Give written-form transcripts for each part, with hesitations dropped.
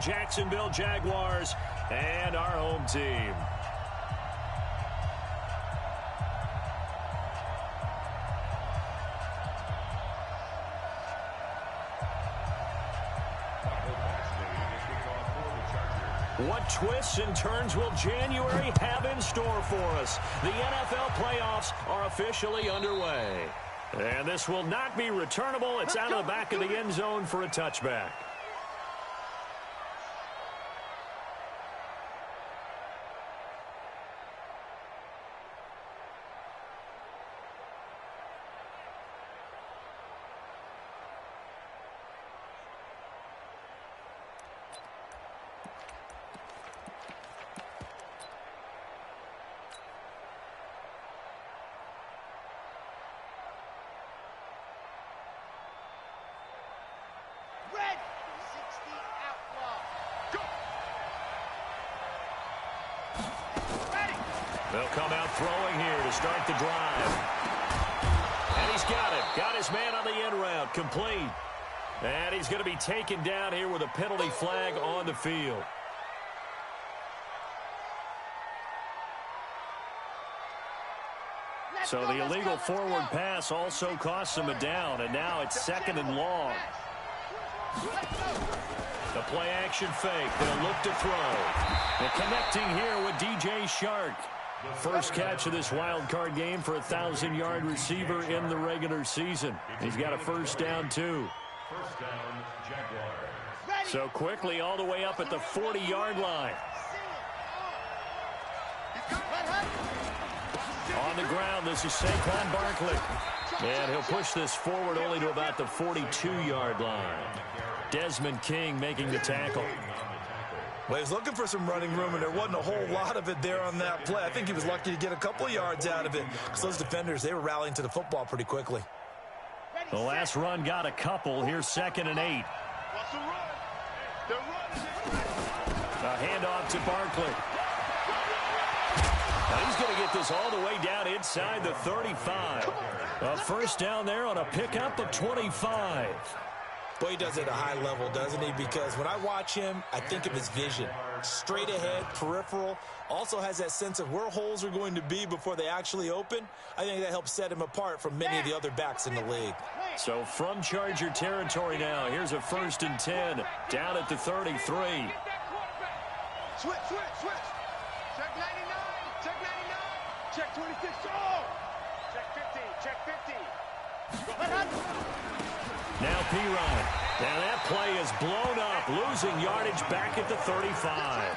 Jacksonville Jaguars and our home team. What twists and turns will January have in store for us? The NFL playoffs are officially underway. And this will not be returnable. It's out of the back of the end zone for a touchback. They'll come out throwing here to start the drive. And he's got it. Got his man on the end route. Complete. And he's going to be taken down here with a penalty flag on the field. So the illegal forward pass also costs him a down. And now it's 2nd and long. The play action fake. They'll look to throw. And connecting here with DJ Shark. First catch of this wild card game for a 1,000-yard receiver in the regular season. He's got a first down, too. First down, Jaguars. So quickly all the way up at the 40-yard line. On the ground, this is Saquon Barkley. And he'll push this forward only to about the 42-yard line. Desmond King making the tackle. Well, he was looking for some running room, and there wasn't a whole lot of it there on that play. I think he was lucky to get a couple of yards out of it because those defenders, they were rallying to the football pretty quickly. The last run got a couple. Here's 2nd and 8. A handoff to Barkley. Now he's going to get this all the way down inside the 35. A first down there on a pickup of 25. Boy, he does it at a high level, doesn't he? Because when I watch him, I think of his vision. Straight ahead, peripheral. Also has that sense of where holes are going to be before they actually open. I think that helps set him apart from many of the other backs in the league. So from Charger territory now, here's a 1st and 10 down at the 33. Switch. Check 99. Check 26. Oh! Check 50. Now P-Ryan. Now that play is blown up, losing yardage back at the 35.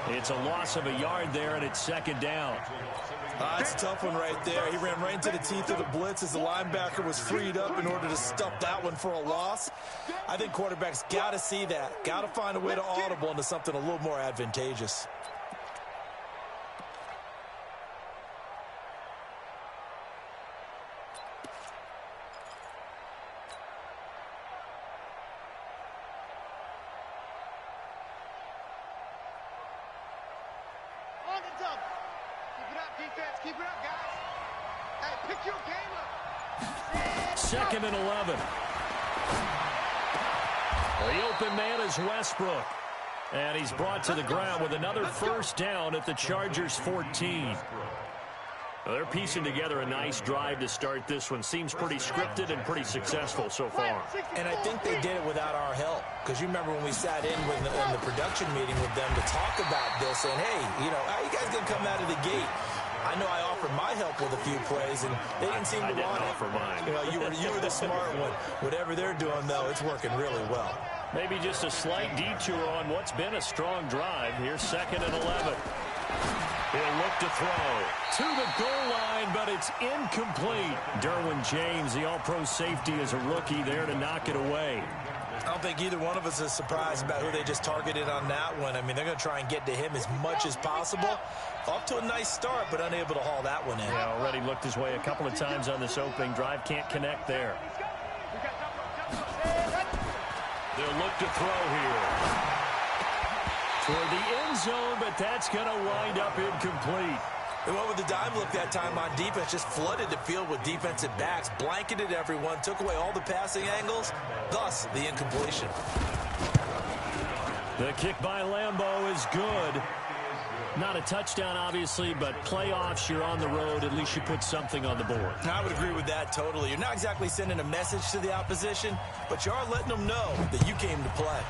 It's a loss of a yard there, and it's 2nd down. That's a tough one right there. He ran right into the teeth of the blitz as the linebacker was freed up in order to stuff that one for a loss. I think quarterbacks got to see that. Got to find a way to audible into something a little more advantageous. Keep it up, guys. Hey, pick your game up. 2nd and 11. The open man is Westbrook. And he's brought to the ground with another first down at the Chargers 14. Well, they're piecing together a nice drive to start this one. Seems pretty scripted and pretty successful so far. And I think they did it without our help. Because you remember when we sat in with the production meeting with them to talk about this, saying, hey, how you guys going to come out of the gate? I know I offered my help with a few plays, and they didn't seem to want it. I didn't offer mine. You were the smart one. Whatever they're doing, though, it's working really well. Maybe just a slight detour on what's been a strong drive. Here's 2nd and 11. He'll look to throw to the goal line, but it's incomplete. Derwin James, the all-pro safety, is a rookie there to knock it away. I don't think either one of us is surprised about who they just targeted on that one. I mean, they're going to try and get to him as much as possible. Off to a nice start, but unable to haul that one in. Yeah, already looked his way a couple of times on this opening drive. Can't connect there. They'll look to throw here. Toward the end zone, but that's going to wind up incomplete. They went with the dime look that time on defense, just flooded the field with defensive backs, blanketed everyone, took away all the passing angles, thus the incompletion. The kick by Lambeau is good. Not a touchdown, obviously, but playoffs, you're on the road. At least you put something on the board. I would agree with that totally. You're not exactly sending a message to the opposition, but you are letting them know that you came to play.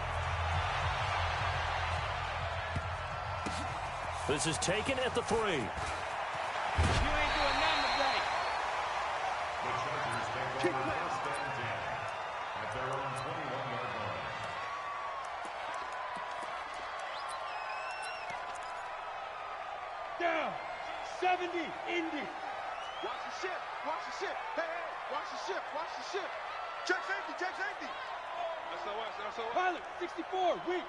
This is taken at the 3. You ain't doing nothing today. The Chargers take over first and 10 at their own 21-yard line. Down. 70. Indy. Watch the ship. Watch the ship. Hey, hey. Watch the ship. Watch the ship. Check safety. Check safety. SOS. Pilot. 64. Weak.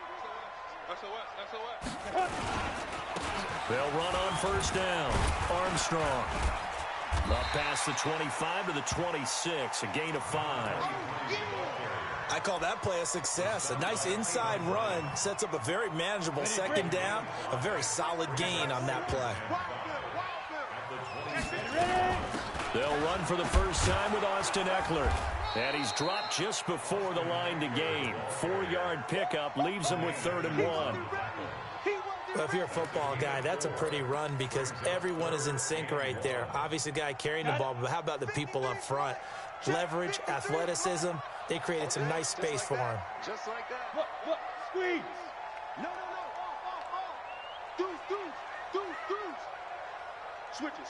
SOS. They'll run on first down. Armstrong. Up past the 25 to the 26. A gain of 5. I call that play a success. A nice inside run sets up a very manageable second down. A very solid gain on that play. They'll run for the first time with Austin Eckler. And he's dropped just before the line to gain. 4-yard pickup leaves him with 3rd and 1. Well, if you're a football guy, that's a pretty run because everyone is in sync right there. Obviously, the guy carrying the ball, but how about the people up front? Leverage, athleticism, they created some nice space for him. Just like that. Look. Squeeze. No. Off. Dudes. Switch it.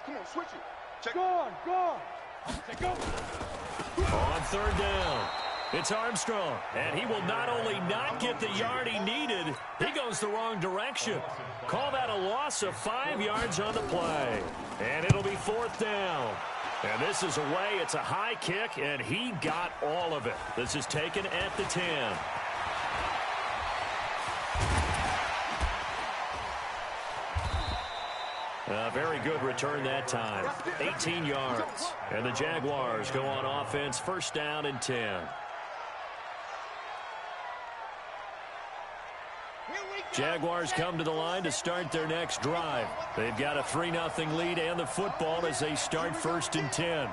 Come on, switch it. Check. Gone. Go. On 3rd down, it's Armstrong. And he will not only not get the yard he needed, he goes the wrong direction. Call that a loss of 5 yards on the play. And it'll be 4th down. And this is away. It's a high kick, and he got all of it. This is taken at the 10. A very good return that time. 18 yards. And the Jaguars go on offense, first down and 10. Jaguars come to the line to start their next drive. They've got a 3-0 lead and the football as they start 1st and 10.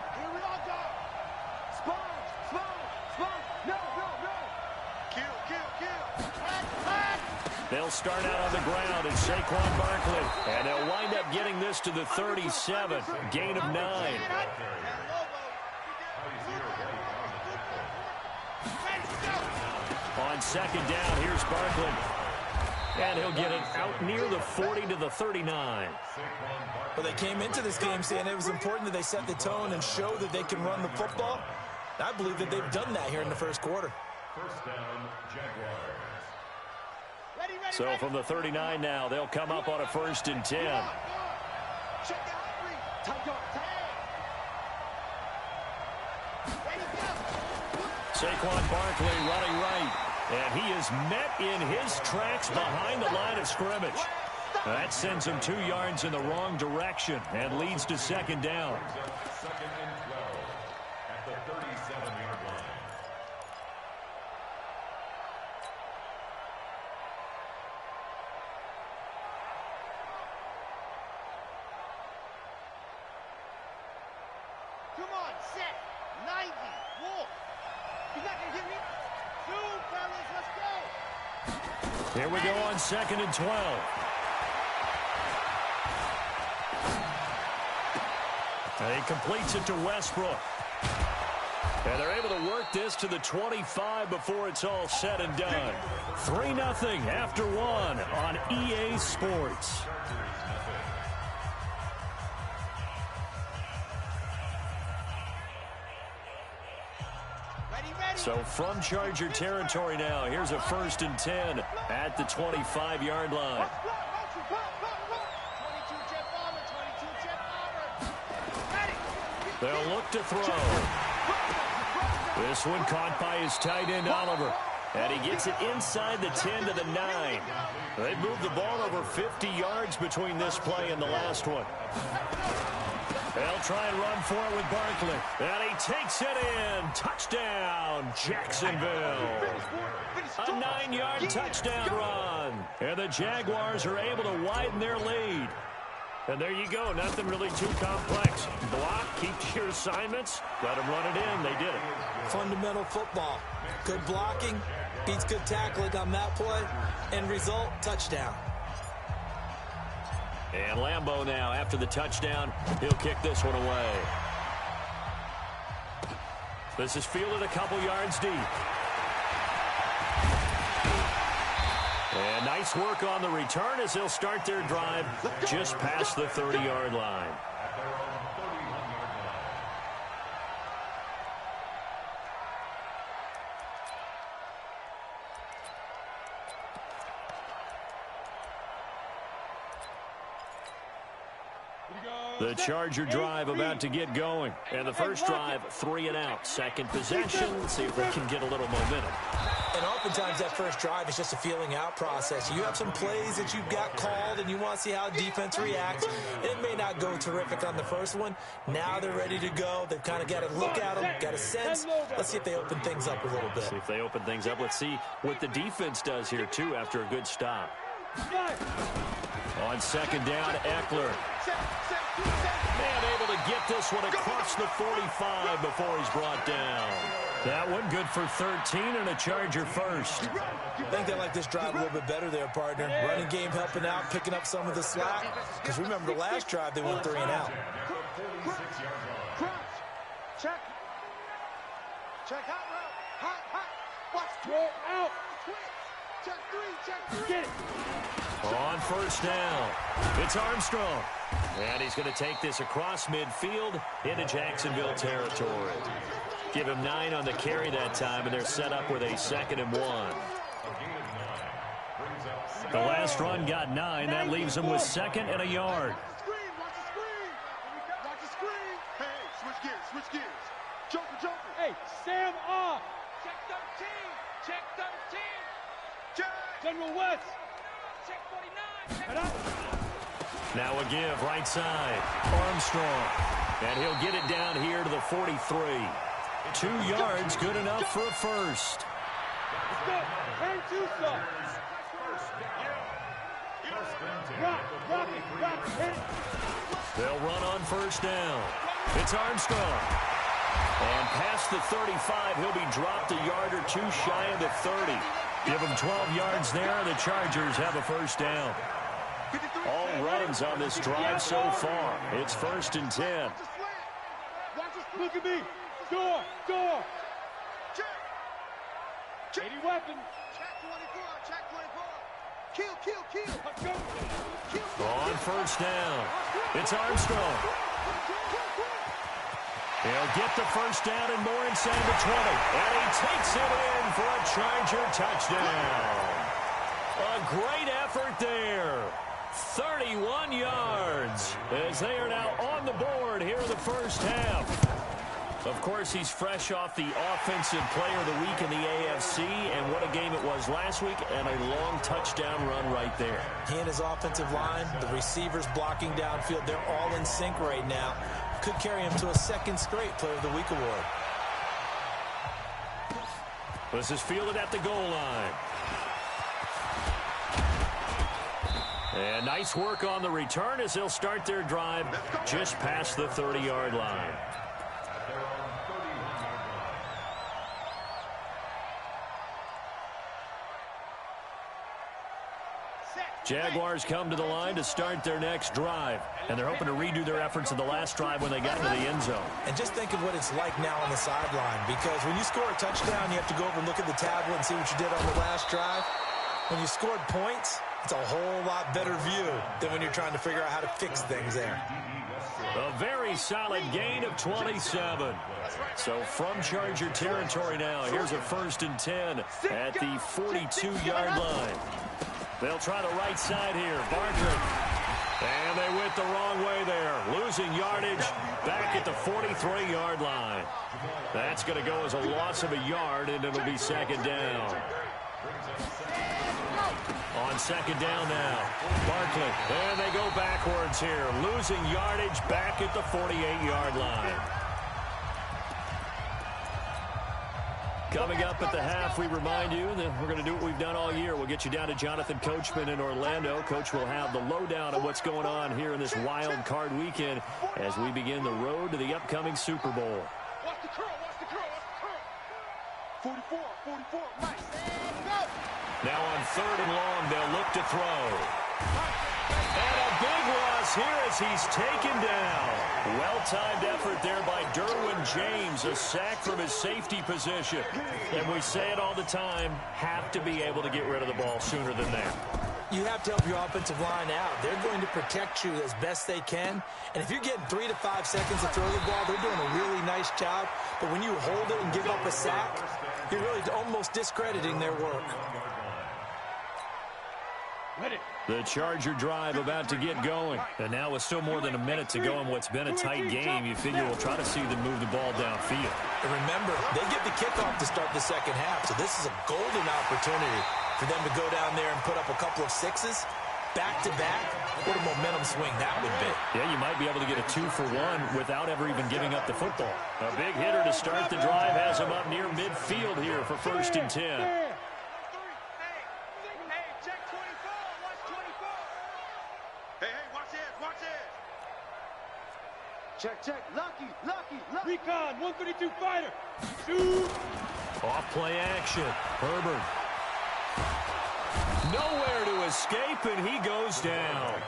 They'll start out on the ground, and Saquon Barkley. And they'll wind up getting this to the 37. Gain of 9. On 2nd down, here's Barkley. And he'll get it out near the 40 to the 39. Well, they came into this game saying it was important that they set the tone and show that they can run the football. I believe that they've done that here in the first quarter. First down, Jaguars. So from the 39 now, they'll come up on a 1st and 10. Saquon Barkley running right. And he is met in his tracks behind the line of scrimmage. That sends him 2 yards in the wrong direction and leads to 2nd down. 2nd and 12 at the 37-yard line. Come on, set. 90. Wolf. You're not going to give me 2, fellas. Let's go. Here we go on 2nd and 12. And he completes it to Westbrook. And they're able to work this to the 25 before it's all said and done. 3-0 after 1 on EA Sports. So from Charger territory now, here's a 1st and 10 at the 25-yard line. They'll look to throw. This one caught by his tight end, Oliver. And he gets it inside the 10 to the 9. They moved the ball over 50 yards between this play and the last one. They'll try and run for it with Barkley. And he takes it in. Touchdown, Jacksonville. A 9-yard touchdown run. And the Jaguars are able to widen their lead. And there you go. Nothing really too complex. Block, keep to your assignments. Let them run it in. They did it. Fundamental football. Good blocking, Beats good tackling on that play. End result, touchdown. And Lambeau now, after the touchdown, he'll kick this one away. This is fielded a couple yards deep. And nice work on the return as they'll start their drive just past the 30-yard line. The Charger drive about to get going. And the first drive, 3 and out. Second possession. See if they can get a little momentum. And oftentimes that first drive is just a feeling out process. You have some plays that you've got called and you want to see how defense reacts. It may not go terrific on the first one. Now they're ready to go. They've kind of got to look at them, got a sense. Let's see if they open things up a little bit. See if they open things up. Let's see what the defense does here, too, after a good stop. On second down, Eckler. And able to get this one across the 45 before he's brought down. That one good for 13 and a Charger first. I think they like this drive a little bit better there, partner. Running game helping out, picking up some of the slack. Because remember, the last drive, they went 3 and out. Check. Check hot route. Hot. Watch. Throw out. Check 3. Get it. On first down, it's Armstrong. And he's going to take this across midfield into Jacksonville territory. Give him 9 on the carry that time, and they're set up with a 2nd and 1. The last run got 9. That leaves him with 2nd and a yard. Watch the screen. Hey, switch gears. Joker. Hey, Sam off. Check 13. General West. Check 49. Now a give, right side. Armstrong. And he'll get it down here to the 43. 2 yards, good enough for a first. Let's go. Turn 2 stuff. Rock it. Hit it. They'll run on first down. It's Armstrong. And past the 35, he'll be dropped a yard or 2 shy of the 30. Give him 12 yards there. The Chargers have a first down. All runs on this drive so far. It's 1st and 10. Look at me. Door. Check. 80 weapon. Check 24. Kill. On first down, it's Armstrong. He'll get the first down and more inside the 20. And he takes it in for a Charger touchdown. A great effort there. 31 yards as they are now on the board here in the first half. Of course, he's fresh off the Offensive Player of the Week in the AFC, and what a game it was last week, and a long touchdown run right there. He and his offensive line, the receivers blocking downfield, they're all in sync right now. Could carry him to a 2nd straight Player of the Week award. This is fielded at the goal line. And nice work on the return as they'll start their drive just past the 30-yard line. Jaguars come to the line to start their next drive, and they're hoping to redo their efforts in the last drive when they got into the end zone. And just think of what it's like now on the sideline, because when you score a touchdown, you have to go over and look at the tablet and see what you did on the last drive. When you scored points, it's a whole lot better view than when you're trying to figure out how to fix things there. A very solid gain of 27. So from Charger territory now, here's a 1st and 10 at the 42-yard line. They'll try the right side here. Barkley. And they went the wrong way there. Losing yardage back at the 43-yard line. That's going to go as a loss of a yard, and it'll be 2nd down. On 2nd down now, Barkley. And they go backwards here. Losing yardage back at the 48-yard line. Coming up at the half, we remind you that we're going to do what we've done all year. We'll get you down to Jonathan Coachman in Orlando. Coach will have the lowdown of what's going on here in this wild card weekend as we begin the road to the upcoming Super Bowl. Watch the curl. 44, Mike. Now on 3rd and long, they'll look to throw. And a big loss here as he's taken down. Well-timed effort there by Derwin James, a sack from his safety position. And we say it all the time, have to be able to get rid of the ball sooner than that. You have to help your offensive line out. They're going to protect you as best they can. And if you're getting 3 to 5 seconds to throw the ball, they're doing a really nice job. But when you hold it and give up a sack, you're really almost discrediting their work. The Charger drive about to get going. And now with still more than a minute to go in what's been a tight game, you figure we'll try to see them move the ball downfield. And remember, they get the kickoff to start the second half, so this is a golden opportunity for them to go down there and put up a couple of sixes back-to-back. What a momentum swing that would be. Yeah, you might be able to get a 2-for-1 without ever even giving up the football. A big hitter to start the drive has him up near midfield here for 1st and 10. Check. Lucky. Recon, 132 fighter. Shoot. Off play action. Herbert. Nowhere to escape, and he goes down.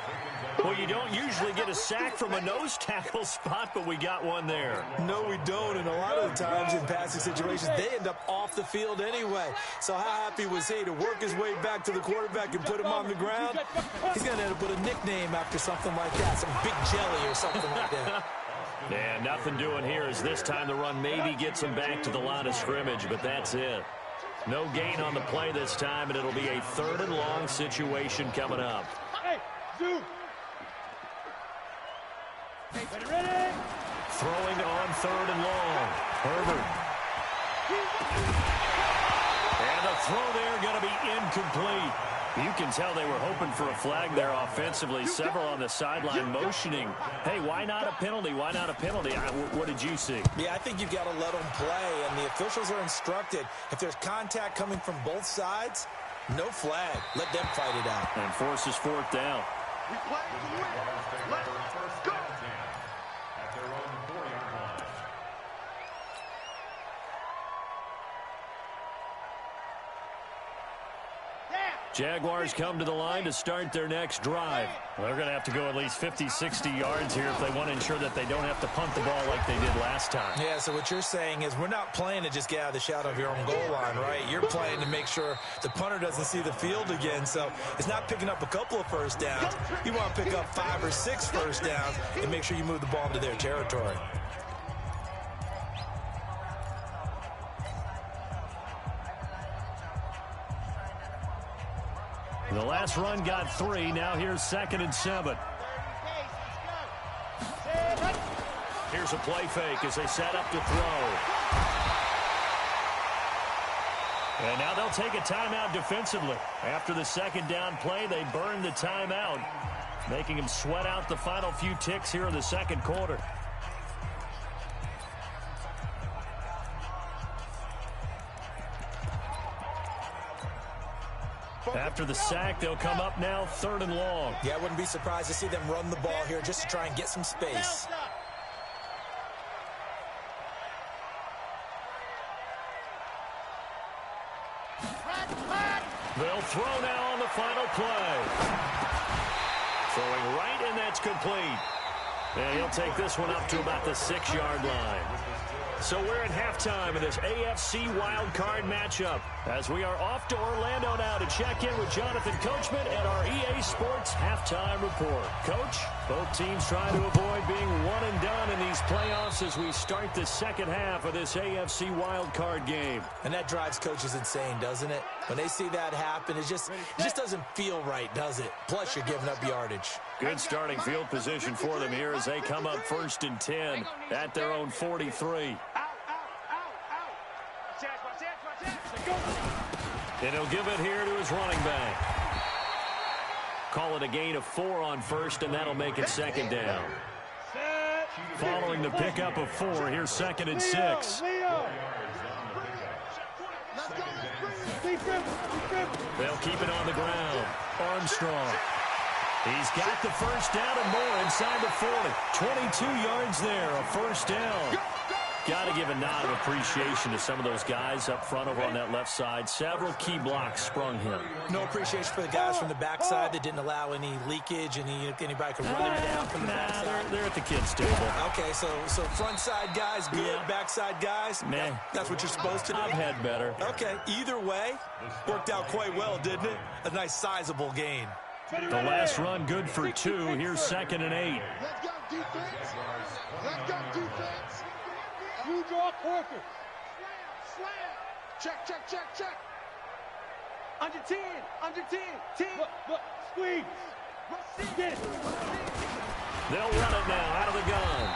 Well, you don't usually get a sack from a nose tackle spot, but we got one there. No, we don't, and a lot of the times in passing situations, they end up off the field anyway. So how happy was he to work his way back to the quarterback and put him on the ground? He's going to end up with a nickname after something like that, some Big Jelly or something like that. Yeah, nothing doing here as this time the run maybe gets him back to the line of scrimmage, but that's it. No gain on the play this time, and it'll be a 3rd and long situation coming up. Hey, Zoom. Ready? Throwing on 3rd and long. Herbert. And the throw there going to be incomplete. You can tell they were hoping for a flag there offensively. Several on the sideline motioning. Hey, why not a penalty? Why not a penalty? What did you see? Yeah, I think you've got to let them play, and the officials are instructed. If there's contact coming from both sides, no flag. Let them fight it out. And forces 4th down. We play to win. Let's go. At their own 40-yard line. Jaguars come to the line to start their next drive. They're going to have to go at least 50, 60 yards here if they want to ensure that they don't have to punt the ball like they did last time. Yeah, so what you're saying is we're not playing to just get out of the shadow of your own goal line, right? You're playing to make sure the punter doesn't see the field again. So it's not picking up a couple of first downs. You want to pick up 5 or 6 first downs and make sure you move the ball into their territory. The last run got 3. Now here's 2nd and 7. Here's a play fake as they set up to throw. And now they'll take a timeout defensively. After the 2nd down play, they burn the timeout, making them sweat out the final few ticks here in the 2nd quarter. After the sack, they'll come up now 3rd and long. Yeah, I wouldn't be surprised to see them run the ball here just to try and get some space. They'll throw now on the final play. Throwing right, and that's complete. And he'll take this one up to about the 6-yard line. So we're at halftime of this AFC wildcard matchup as we are off to Orlando now to check in with Jonathan Coachman at our EA Sports Halftime Report. Coach, both teams trying to avoid being one and done in these playoffs as we start the 2nd half of this AFC wildcard game. And that drives coaches insane, doesn't it? When they see that happen, it just doesn't feel right, does it? Plus, you're giving up yardage. Good starting field position for them here as they come up 1st and 10 at their own 43. And he'll give it here to his running back. Call it a gain of 4 on 1st, and that'll make it 2nd down. Following the pickup of 4, here's 2nd and 6. They'll keep it on the ground. Armstrong. He's got the 1st down and more inside the 40. 22 yards there, a 1st down. Got to give a nod of appreciation to some of those guys up front over on that left side. Several key blocks sprung him. No appreciation for the guys from the backside that didn't allow any leakage, anybody could run him down from the backside. They're at the kids' table. Okay, so front side guys good, Yeah. backside guys, Meh. that's what you're supposed to do. I've had better. Okay, either way, worked out quite well, didn't it? A nice sizable gain. The last run good for 2. Here's 2nd and 8. Let's go defense. Let's go defense. You draw quarter. Slam. Check. Under 10. 10. Look. Squeeze. Get it. They'll run it now out of the gun.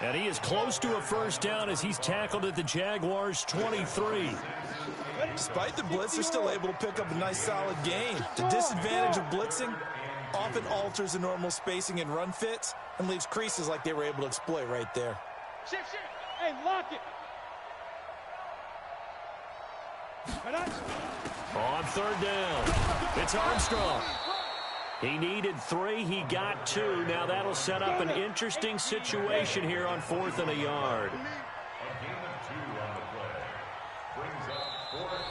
And he is close to a first down as he's tackled at the Jaguars' 23. Despite the blitz, they're still able to pick up a nice solid gain. The disadvantage of blitzing often alters the normal spacing and run fits and leaves creases like they were able to exploit right there. Shift. Hey, lock it. On 3rd down, it's Armstrong. He needed 3. He got 2. Now that'll set up an interesting situation here on 4th and a yard.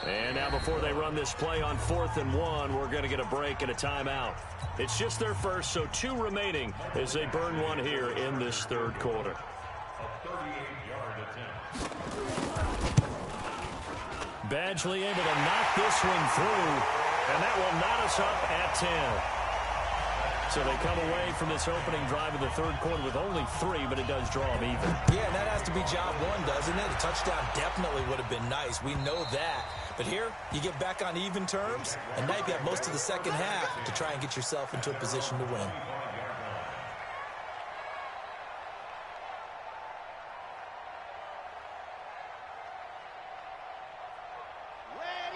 And now before they run this play on 4th and 1, we're going to get a break and a timeout. It's just their first, so 2 remaining as they burn one here in this 3rd quarter. Badgley able to knock this one through, and that will knot us up at 10. So they come away from this opening drive in the 3rd quarter with only 3, but it does draw them even. Yeah, and that has to be job 1, doesn't it? A touchdown definitely would have been nice. We know that. But here, you get back on even terms, and now you've got most of the second half to try and get yourself into a position to win.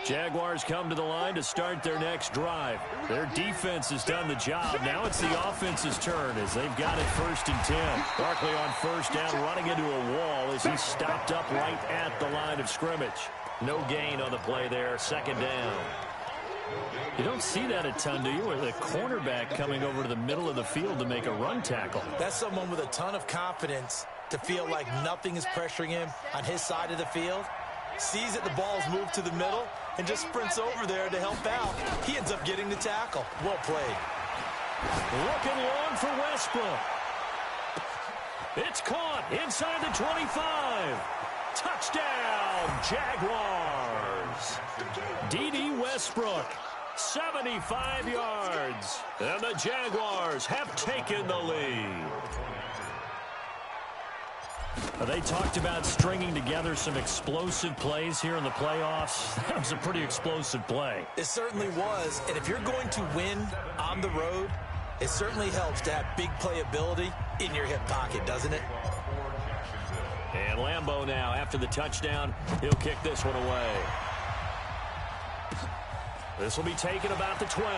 Jaguars come to the line to start their next drive. Their defense has done the job. Now it's the offense's turn as they've got it 1st and 10. Barkley on 1st down, running into a wall as he stopped up right at the line of scrimmage. No gain on the play there, 2nd down. You don't see that a ton, do you? With a cornerback coming over to the middle of the field to make a run tackle. That's someone with a ton of confidence to feel like nothing is pressuring him on his side of the field. Sees that the ball's moved to the middle and just sprints over there to help out. He ends up getting the tackle. Well played. Looking long for Westbrook. It's caught inside the 25. Touchdown, Jaguars. D.D. Westbrook, 75 yards. And the Jaguars have taken the lead. They talked about stringing together some explosive plays here in the playoffs. That was a pretty explosive play. It certainly was. And if you're going to win on the road, it certainly helps to have big playability in your hip pocket, doesn't it? And Lambeau now, after the touchdown, he'll kick this one away. This will be taken about the 12.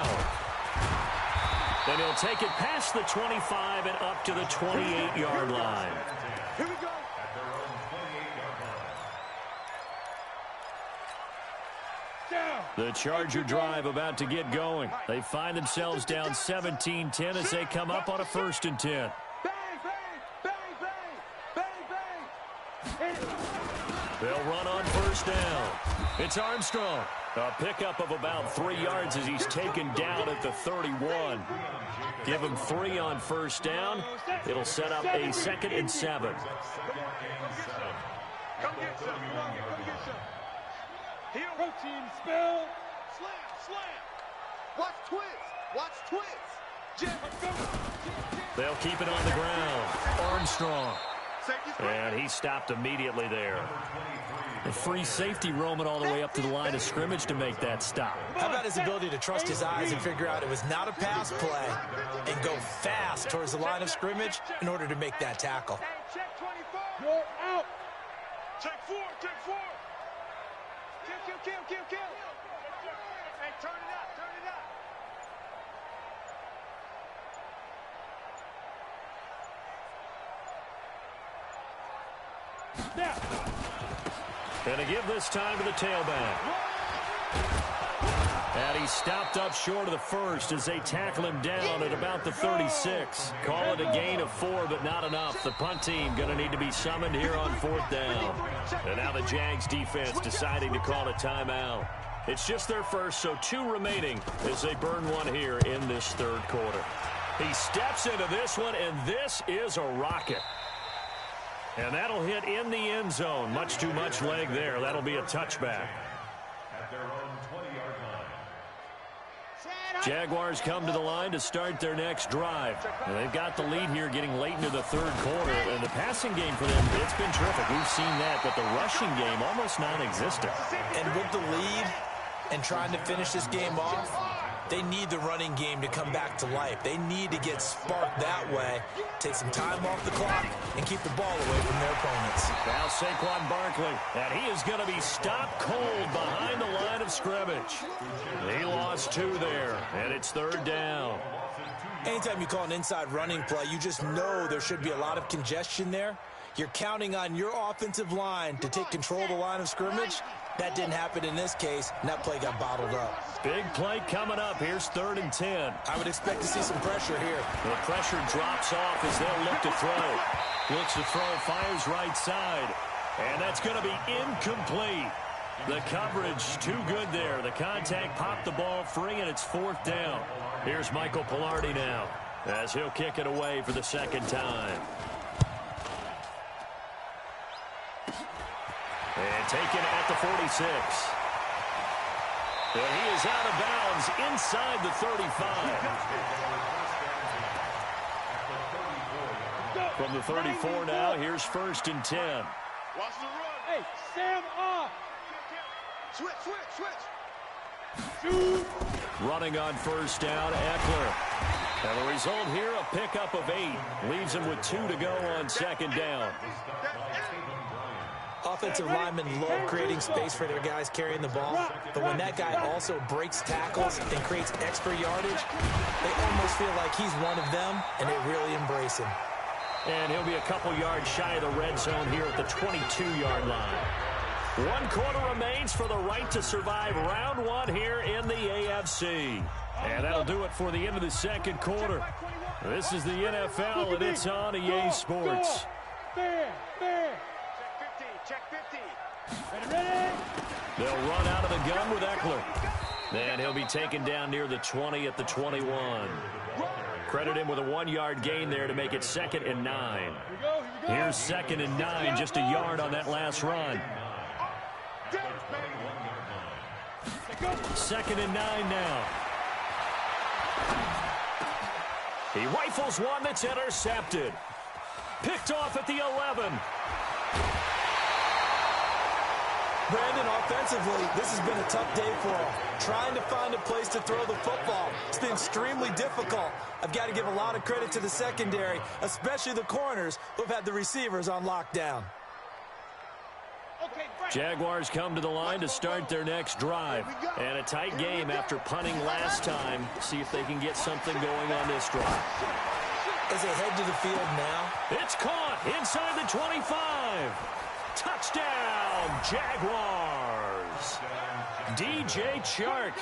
Then he'll take it past the 25 and up to the 28-yard line. Here we go. The Charger drive about to get going. They find themselves down 17-10 as they come up on a 1st and 10. Bang, bang, bang, bang, bang, bang. They'll run on 1st down. It's Armstrong. A pickup of about 3 yards as he's taken down at the 31. Give him 3 on 1st down. It'll set up a 2nd and 7. Come get some. Come get some. Heel protein spell. Slam. Watch twist. They'll keep it on the ground. Armstrong. And he stopped immediately there. A free safety roaming all the way up to the line of scrimmage to make that stop. How about his ability to trust his eyes and figure out it was not a pass play and go fast towards the line of scrimmage in order to make that tackle? Check 24. You're out. Check 4. Kill. Hey, turn it up. And to give this time to the tailback. And he stopped up short of the first as they tackle him down at about the 36. Call it a gain of 4, but not enough. The punt team going to need to be summoned here on 4th down. And now the Jags defense deciding to call a timeout. It's just their first, so 2 remaining as they burn one here in this 3rd quarter. He steps into this one, and this is a rocket. And that'll hit in the end zone. Much too much leg there. That'll be a touchback. At their own 20-yard line. Jaguars come to the line to start their next drive. And they've got the lead here getting late into the 3rd quarter. And the passing game for them, it's been terrific. We've seen that, but the rushing game almost non-existent. And with the lead and trying to finish this game off, they need the running game to come back to life. They need to get sparked that way, take some time off the clock, and keep the ball away from their opponents. Now Saquon Barkley, and he is going to be stopped cold behind the line of scrimmage. He lost 2 there, and it's 3rd down. Anytime you call an inside running play, you just know there should be a lot of congestion there. You're counting on your offensive line to take control of the line of scrimmage. That didn't happen in this case, and that play got bottled up. Big play coming up. Here's 3rd and 10. I would expect to see some pressure here. The pressure drops off as they'll look to throw. Looks to throw, fires right side. And that's going to be incomplete. The coverage too good there. The contact popped the ball free, and it's 4th down. Here's Michael Pilardi now as he'll kick it away for the 2nd time. And taken at the 46. And he is out of bounds inside the 35. From the 34 now, here's 1st and 10. Watch the run. Hey, Sam off. Switch. Shoot. Running on 1st down, Eckler. And the result here, a pickup of 8. Leaves him with 2 to go on 2nd down. Offensive linemen love creating space for their guys carrying the ball, but when that guy also breaks tackles and creates extra yardage, they almost feel like he's one of them, and they really embrace him. And he'll be a couple yards shy of the red zone here at the 22-yard line. 1 quarter remains for the right to survive round 1 here in the AFC. And that'll do it for the end of the 2nd quarter. This is the NFL, and it's on EA Sports. Fair. Check 50. Ready? They'll run out of the gun with Eckler. And he'll be taken down near the 20 at the 21. Credit him with a 1-yard gain there to make it 2nd and 9. Here's 2nd and 9, just a yard on that last run. 2nd and 9 now. He rifles one that's intercepted. Picked off at the 11. Brandon, offensively, this has been a tough day for him. Trying to find a place to throw the football. It's been extremely difficult. I've got to give a lot of credit to the secondary, especially the corners who have had the receivers on lockdown. Jaguars come to the line to start their next drive. And a tight game after punting last time. See if they can get something going on this drive. As they head to the field now. It's caught inside the 25. Touchdown, Jaguars. DJ Chark,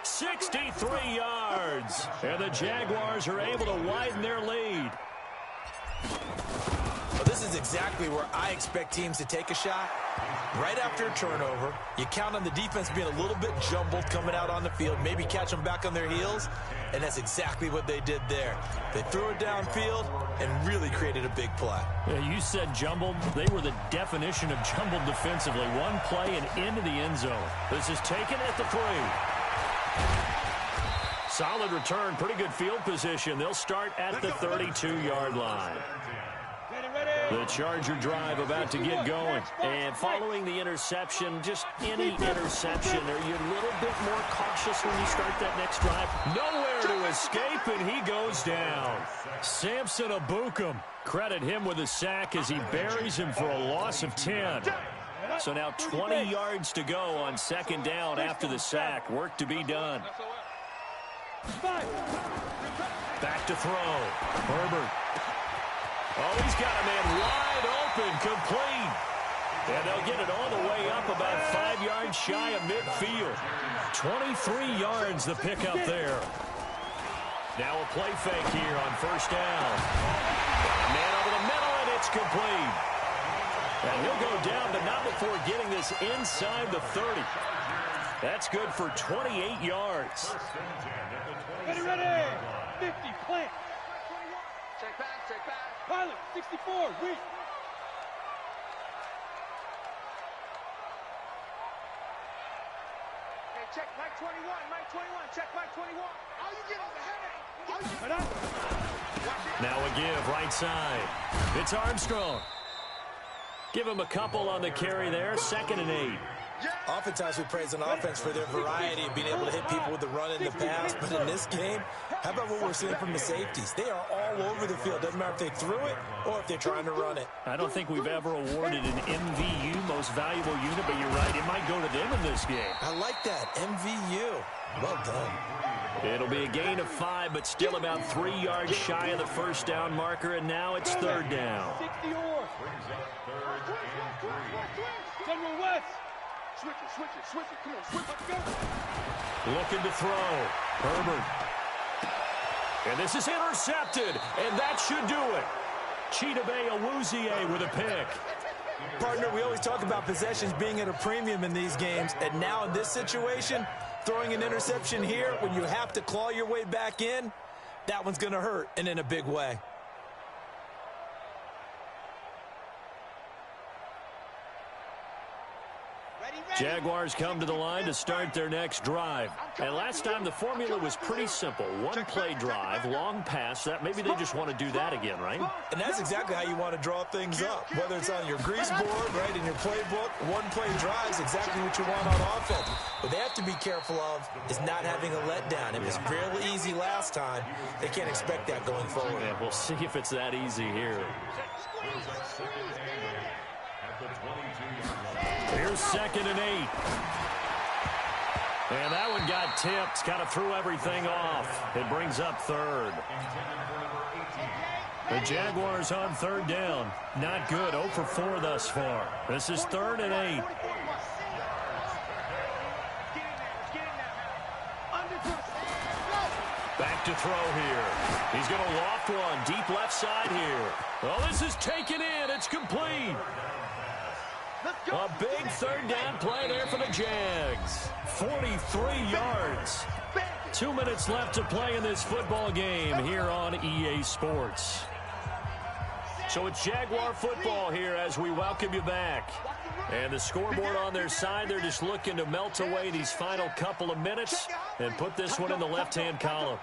63 yards. And the Jaguars are able to widen their lead. Well, this is exactly where I expect teams to take a shot. Right after a turnover, you count on the defense being a little bit jumbled coming out on the field, maybe catch them back on their heels, and that's exactly what they did there. They threw it downfield and really created a big play. Yeah, you said jumbled. They were the definition of jumbled defensively. One play and into the end zone. This is taken at the 3. Solid return, pretty good field position. They'll start at the 32-yard line. The Charger drive about to get going. And following the interception, just any interception, are you a little bit more cautious when you start that next drive? Nowhere to escape, and he goes down. Samson Abukum, credit him with a sack as he buries him for a loss of 10. So now 20 yards to go on 2nd down after the sack. Work to be done. Back to throw. Herbert. Oh, he's got a man wide open, complete. And they'll get it all the way up about 5 yards shy of midfield. 23 yards the pickup there. Now a play fake here on first down. Man over the middle, and it's complete. And he'll go down, but not before getting this inside the 30. That's good for 28 yards. Ready. 50, plant. Check back. Pilot, 64, weak. Hey, check Mike 21, check Mike 21. All you get is a headache. Now a give, right side. It's Armstrong. Give him a couple on the carry there, 2nd and 8. Oftentimes we praise an offense for their variety of being able to hit people with the run in the pass, but in this game, how about what we're seeing from the safeties? They are all over the field. Doesn't matter if they threw it or if they're trying to run it. I don't think we've ever awarded an MVU, most valuable unit, but you're right, it might go to them in this game. I like that, MVU. Well done. It'll be a gain of 5, but still about 3 yards shy of the first down marker, and now it's 3rd down. 60 or. General West. Switch it. Come on, switch it, go. Looking to throw. Herbert. And this is intercepted, and that should do it. Chidobe Awuzie with a pick. Partner, we always talk about possessions being at a premium in these games, and now in this situation, throwing an interception here when you have to claw your way back in, that one's going to hurt, and in a big way. Jaguars come to the line to start their next drive. And last time the formula was pretty simple. One play drive, long pass. That maybe they just want to do that again, right? And that's exactly how you want to draw things up. Whether it's on your grease board, right, in your playbook, one play drive is exactly what you want on offense. What they have to be careful of is not having a letdown. It was real easy last time. They can't expect that going forward. Yeah, we'll see if it's that easy here. Here's 2nd and 8. And that one got tipped. Kind of threw everything off. It brings up 3rd. The Jaguars on 3rd down. Not good. 0 for 4 thus far. This is 3rd and 8. Back to throw here. He's going to loft one. Deep left side here. Oh, this is taken in. It's complete. A big 3rd down play there for the Jags. 43 yards. 2 minutes left to play in this football game here on EA Sports. So it's Jaguar football here as we welcome you back. And the scoreboard on their side, they're just looking to melt away these final couple of minutes and put this one in the left-hand column.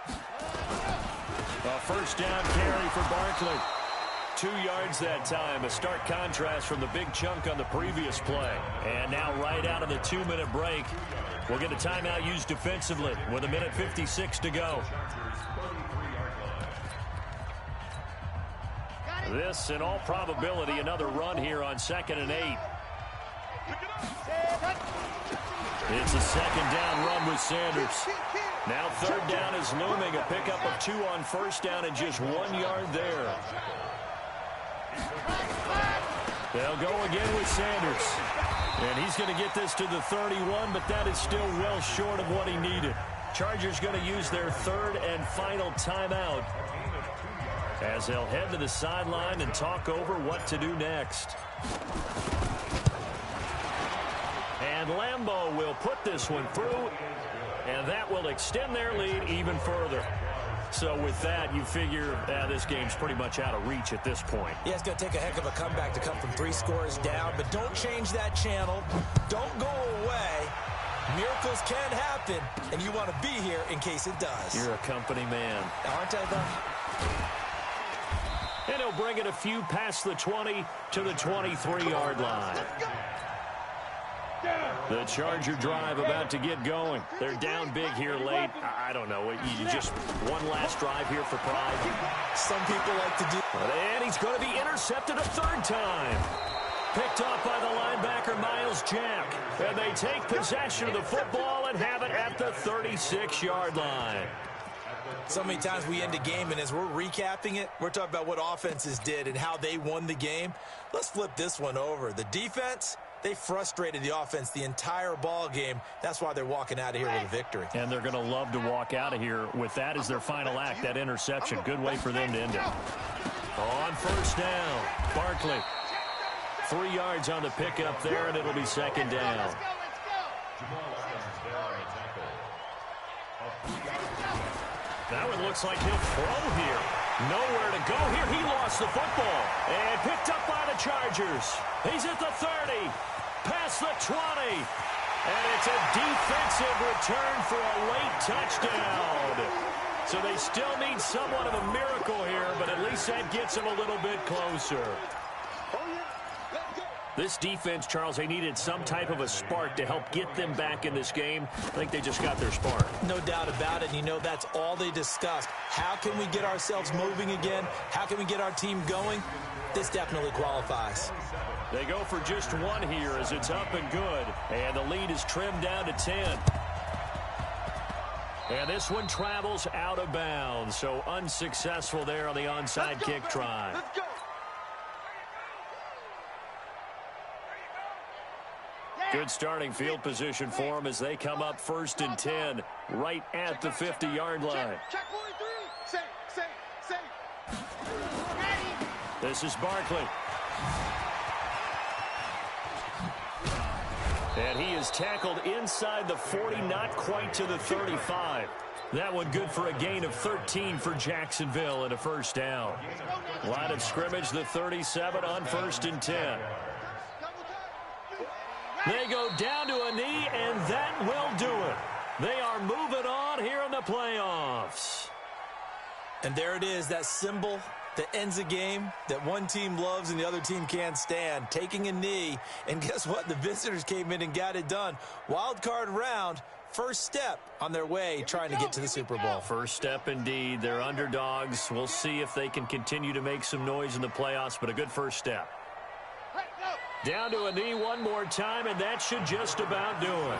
A first down carry for Barkley. 2 yards that time, a stark contrast from the big chunk on the previous play. And now right out of the 2-minute break, we'll get a timeout used defensively with 1:56 to go. This, in all probability, another run here on 2nd and 8. It's a 2nd down run with Sanders. Now 3rd down is looming, a pickup of 2 on first down and just 1 yard there. They'll go again with Sanders. And he's going to get this to the 31, but that is still well short of what he needed. Chargers going to use their 3rd and final timeout as they'll head to the sideline and talk over what to do next. And Lambeau will put this one through, and that will extend their lead even further. So with that, you figure this game's pretty much out of reach at this point. Yeah, it's going to take a heck of a comeback to come from 3 scores down, but don't change that channel. Don't go away. Miracles can happen, and you want to be here in case it does. You're a company man. Aren't I, though? And he'll bring it a few past the 20 to the 23-yard line. The Charger drive about to get going. They're down big here late. I don't know. You just one last drive here for pride. Some people like to do. And he's going to be intercepted a 3rd time. Picked off by the linebacker, Miles Jack. And they take possession of the football and have it at the 36-yard line. So many times we end a game, and as we're recapping it, we're talking about what offenses did and how they won the game. Let's flip this one over. The defense, they frustrated the offense the entire ball game. That's why they're walking out of here with a victory. And they're going to love to walk out of here with that as their final act, that interception. Good way for them to end it. On first down, Barkley. 3 yards on the pickup there, and it'll be second down. That one looks like he'll throw here. Nowhere to go here. He lost the football. And picked up by the Chargers. He's at the 30. Past the 20. And it's a defensive return for a late touchdown. So they still need somewhat of a miracle here, but at least that gets them a little bit closer. This defense, Charles, they needed some type of a spark to help get them back in this game. I think they just got their spark. No doubt about it. And you know, that's all they discussed. How can we get ourselves moving again? How can we get our team going? This definitely qualifies. They go for just one here as it's up and good. And the lead is trimmed down to 10. And this one travels out of bounds. So unsuccessful there on the onside kick try. Let's go. Good starting field position for them as they come up first and 10 right at the 50-yard line. Check 43. Safe. This is Barkley. And he is tackled inside the 40, not quite to the 35. That one good for a gain of 13 for Jacksonville and a first down. Line of scrimmage, the 37 on first and 10. They go down to a knee, and that will do it. They are moving on here in the playoffs. And there it is, that symbol that ends a game that one team loves and the other team can't stand. Taking a knee, and guess what? The visitors came in and got it done. Wild card round, first step on their way trying to get to the Super Bowl. First step indeed. They're underdogs. We'll see if they can continue to make some noise in the playoffs, but a good first step. Down to a knee one more time, and that should just about do it.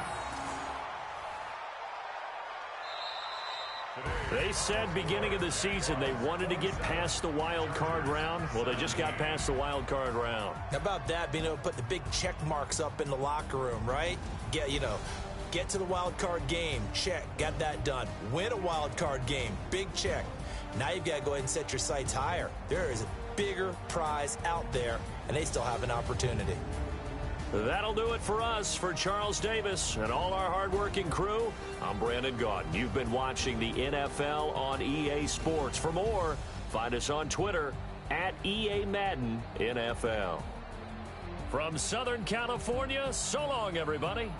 They said beginning of the season they wanted to get past the wild card round. Well, they just got past the wild card round. How about that, being able to put the big check marks up in the locker room, right? Get to the wild card game, check, got that done. Win a wild card game, big check. Now you've got to go ahead and set your sights higher. There is a bigger prize out there, and they still have an opportunity. That'll do it for us. For Charles Davis and all our hardworking crew, I'm Brandon Gaudin. You've been watching the NFL on EA Sports. For more, find us on Twitter at EA Madden NFL. From Southern California, so long, everybody.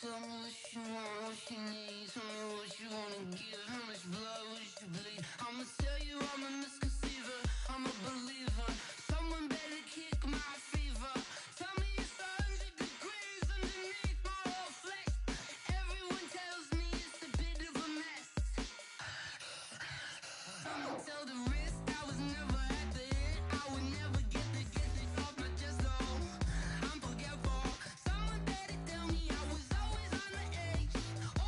Tell me what you want, what you need. Tell me what you wanna give. How much blood would you bleed? I'ma tell you I'm a misconceiver. I'm a believer. Someone better kick my fever. Tell me it's 100 degrees underneath my whole flesh. Everyone tells me it's a bit of a mess. I'ma tell the risk I was never at the hit. I would never get it off my chest though. I'm forgetful. Someone better tell me I was always on the edge.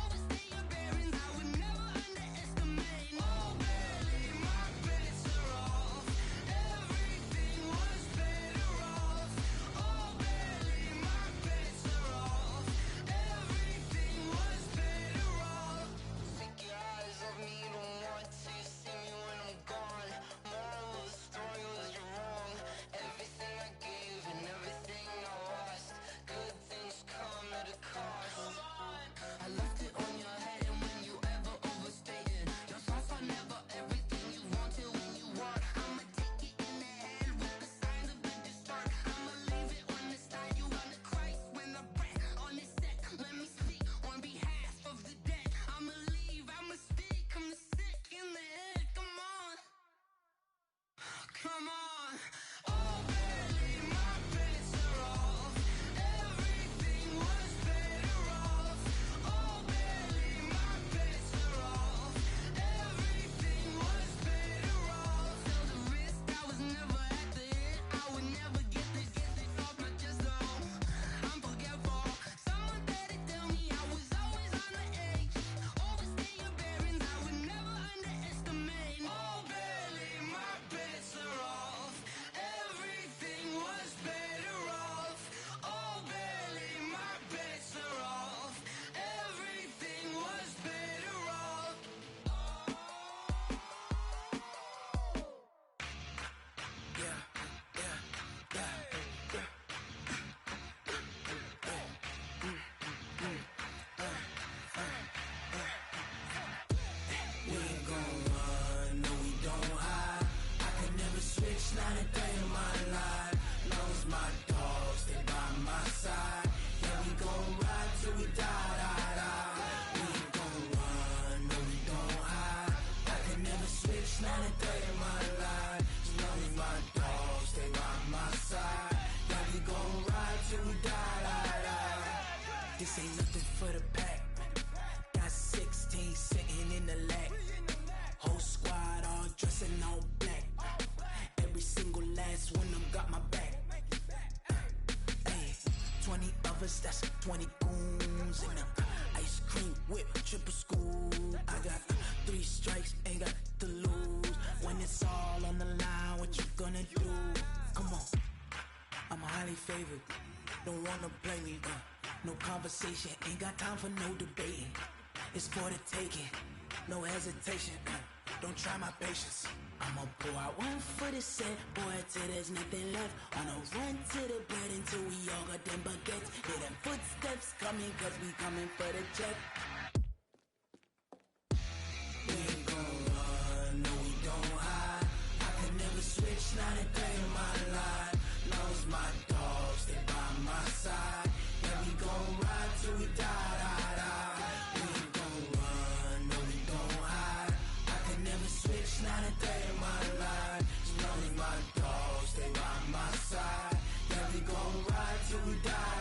Overstay your bearings, I would never underestimate. Oh, barely, my bets are off. Everything was better off. Oh, barely, my bets are off. Everything was better off. Take your eyes off me, you don't want to see me when I'm gone. Moral of the story was you're wrong. Everything I gave and everything I lost. Good things come at a cost. I left it on your head, and when you ever overstated, your thoughts are never everything you wanted when you want. I'ma take it in the head with the signs of the distort. I'ma leave it on the side. You on the Christ when the breath on this set. Let me speak on behalf of the dead. I'ma leave, I'ma speak. I'm the sick in the head. Come on, come on. Oh, barely, my bets are off. Everything was better off. Oh, barely, my bets are off. Everything was better off. Tell the risk I was never at the hit. I would never get it off my chest though. I'm forgetful. Someone better tell me I was always on the edge. Overstay your bearings, I would never underestimate. Oh, barely, my bets are off. Everything was better off. Oh, barely, my bets are off. Everything was better off. We ain't gon' run, no we don't hide. I could never switch, not a day in my life. Long as my dogs stay by my side. Yeah, we gon' ride till we die. We ain't gon' run, no we don't hide. I could never switch, not a day in my life. As long as my dogs stay by my side. Yeah, we gon' ride till we die. This ain't nothing for the pack. Got 16 sitting in the lag. Whole squad all dressing all black. Every single last one of them got my back. Hey, 20 of us, that's 20 goons. And ice cream whip, triple scoop. I got 3 strikes, ain't got to lose. When it's all on the line, what you gonna do? Come on, I'm highly favored. Don't wanna play me, no conversation, ain't got time for no debating. It's for the taking, no hesitation. Don't try my patience. I'ma pour out one for the set, boy, till there's nothing left. On a run to the bread until we all got them baguettes. Hear them footsteps coming, cause we coming for the check. We ain't gon' run, no we don't hide. I could never switch, not a day in my life. Long as my dogs stay by my side. Yeah, we gon' ride till we die. We ain't gon' run, no we don't hide. I could never switch, not a day in my life. As long as my dogs stay by my side. Yeah, we gon' ride till we die.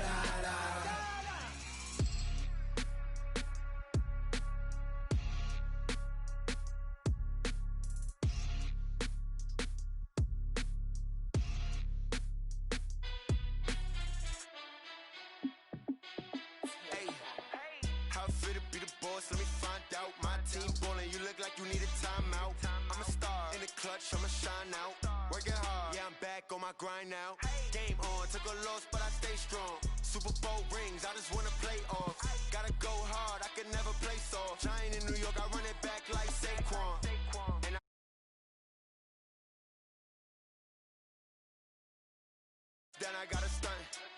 Let me find out. My team ballin', you look like you need a timeout. I'm a star in the clutch, I'ma shine out. Working hard, yeah, I'm back on my grind now. Game on, took a loss, but I stay strong. Super Bowl rings, I just wanna play off. Gotta go hard, I can never play soft. Giant in New York, I run it back like Saquon. And then I gotta stunt.